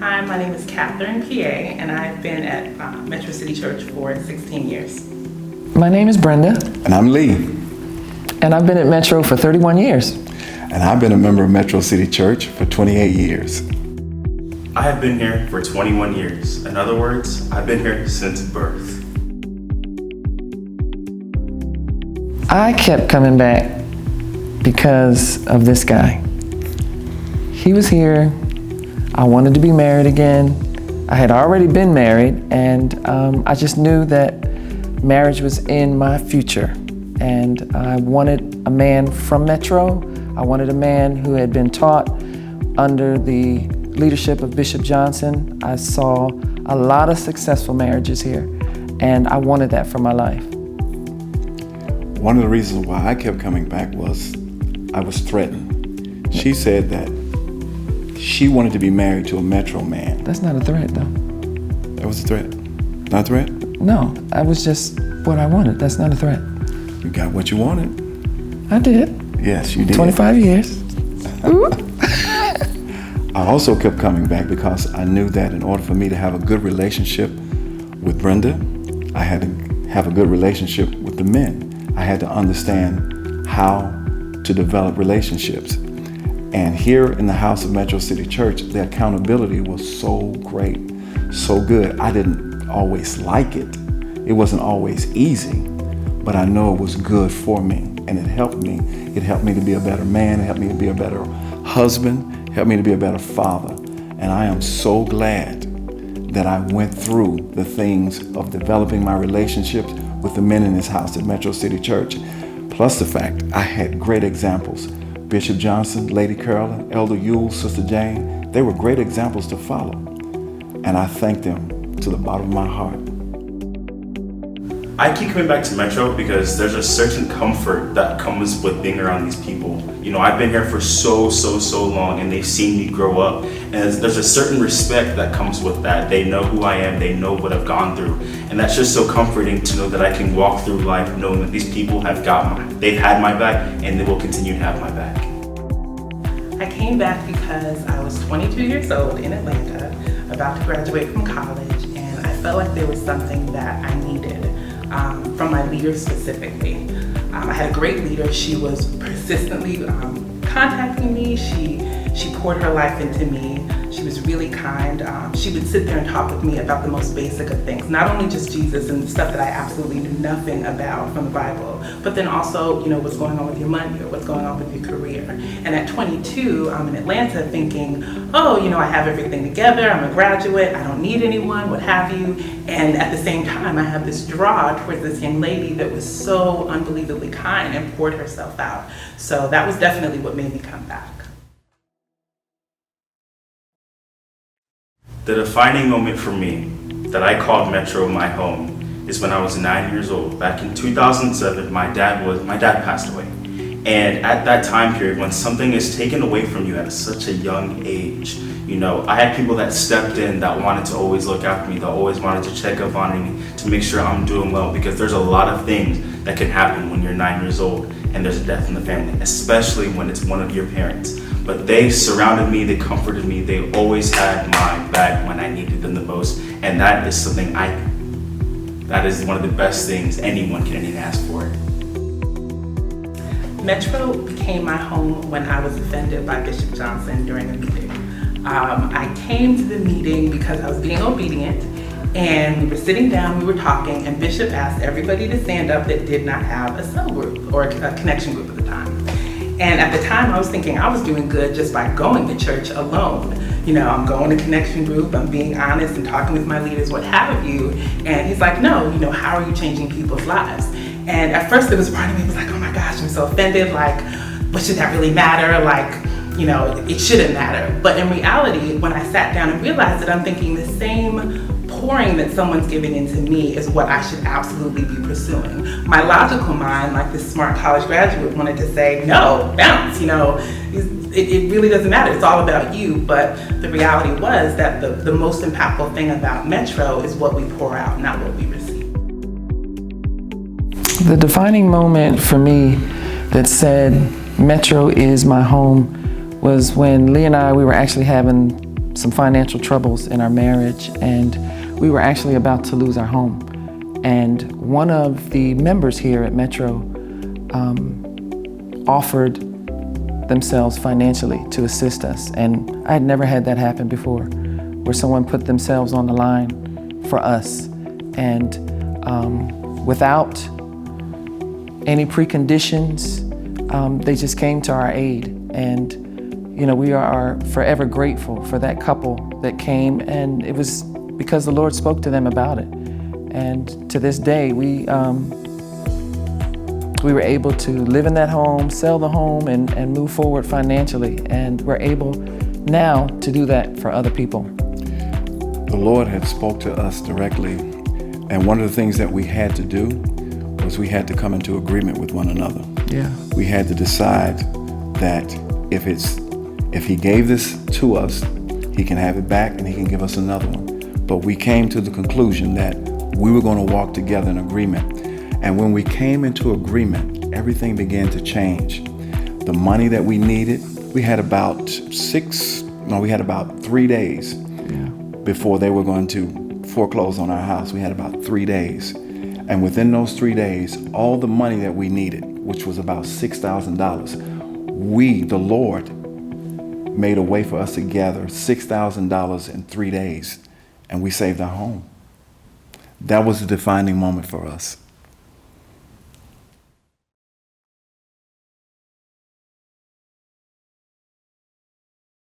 Hi, my name is Catherine PA, and I've been at Metro City Church for 16 years. My name is Brenda. And I'm Lee. And I've been at Metro for 31 years. And I've been a member of Metro City Church for 28 years. I have been here for 21 years. In other words, I've been here since birth. I kept coming back because of this guy. He was here. I wanted to be married again. I had already been married, and I just knew that marriage was in my future. And I wanted a man from Metro. I wanted a man who had been taught under the leadership of Bishop Johnson. I saw a lot of successful marriages here, and I wanted that for my life. One of the reasons why I kept coming back was I was threatened. She said that she wanted to be married to a Metro man. That's not a threat, though. That was a threat? Not a threat? No, that was just what I wanted. That's not a threat. You got what you wanted. I did. Yes, you did. 25 years. I also kept coming back because I knew that in order for me to have a good relationship with Brenda, I had to have a good relationship with the men. I had to understand how to develop relationships. And here in the house of Metro City Church, the accountability was so great, so good. I didn't always like it. It wasn't always easy, but I know it was good for me, and it helped me. It helped me to be a better man, it helped me to be a better husband, it helped me to be a better father. And I am so glad that I went through the things of developing my relationships with the men in this house at Metro City Church, plus the fact I had great examples. Bishop Johnson, Lady Carolyn, Elder Yule, Sister Jane, they were great examples to follow. And I thank them to the bottom of my heart. I keep coming back to Metro because there's a certain comfort that comes with being around these people. You know, I've been here for so long, and they've seen me grow up. And there's a certain respect that comes with that. They know who I am, they know what I've gone through. And that's just so comforting to know that I can walk through life knowing that these people they've had my back, and they will continue to have my back. I came back because I was 22 years old in Atlanta, about to graduate from college, and I felt like there was something that I needed from my leader specifically. I had a great leader. She was persistently contacting me. She poured her life into me. She was really kind. She would sit there and talk with me about the most basic of things, not only just Jesus and stuff that I absolutely knew nothing about from the Bible, but then also, what's going on with your money or what's going on with your career. And at 22, I'm in Atlanta thinking, I have everything together. I'm a graduate. I don't need anyone, what have you. And at the same time, I have this draw towards this young lady that was so unbelievably kind and poured herself out. So that was definitely what made me come back. The defining moment for me that I called Metro my home is when I was 9 years old. Back in 2007, my dad passed away. And at that time period, when something is taken away from you at such a young age, I had people that stepped in that wanted to always look after me, that always wanted to check up on me to make sure I'm doing well, because there's a lot of things that can happen when you're 9 years old and there's a death in the family, especially when it's one of your parents. But they surrounded me, they comforted me, they always had my back when I needed them the most. And that is something that is one of the best things anyone can ask for. Metro became my home when I was offended by Bishop Johnson during a meeting. I came to the meeting because I was being obedient, and we were sitting down, we were talking, and Bishop asked everybody to stand up that did not have a cell group or a connection group at the time. And at the time I was thinking I was doing good just by going to church alone. I'm going to connection group, I'm being honest and talking with my leaders, what have you. And he's like, no, how are you changing people's lives? And at first there was part of me that was like, oh my gosh, I'm so offended. Like, what should that really matter? Like, it shouldn't matter. But in reality, when I sat down and realized that I'm thinking the same pouring that someone's giving into me is what I should absolutely be pursuing. My logical mind, like this smart college graduate, wanted to say, no, bounce, it really doesn't matter. It's all about you. But the reality was that the most impactful thing about Metro is what we pour out, not what we receive. The defining moment for me that said Metro is my home was when Lee and I, we were actually having some financial troubles in our marriage, and we were actually about to lose our home. And one of the members here at Metro offered themselves financially to assist us. And I had never had that happen before, where someone put themselves on the line for us. And without any preconditions, they just came to our aid. And you know, we are forever grateful for that couple that came, and it was because the Lord spoke to them about it. And to this day, we were able to live in that home, sell the home, and move forward financially. And we're able now to do that for other people. The Lord had spoke to us directly, and one of the things that we had to do was we had to come into agreement with one another. Yeah. We had to decide that if He gave this to us, He can have it back and He can give us another one. But we came to the conclusion that we were going to walk together in agreement. And when we came into agreement, everything began to change. The money that we needed, we had about 3 days before they were going to foreclose on our house. We had about 3 days. And within those 3 days, all the money that we needed, which was about $6,000, the Lord, made a way for us to gather $6,000 in 3 days, and we saved our home. That was a defining moment for us.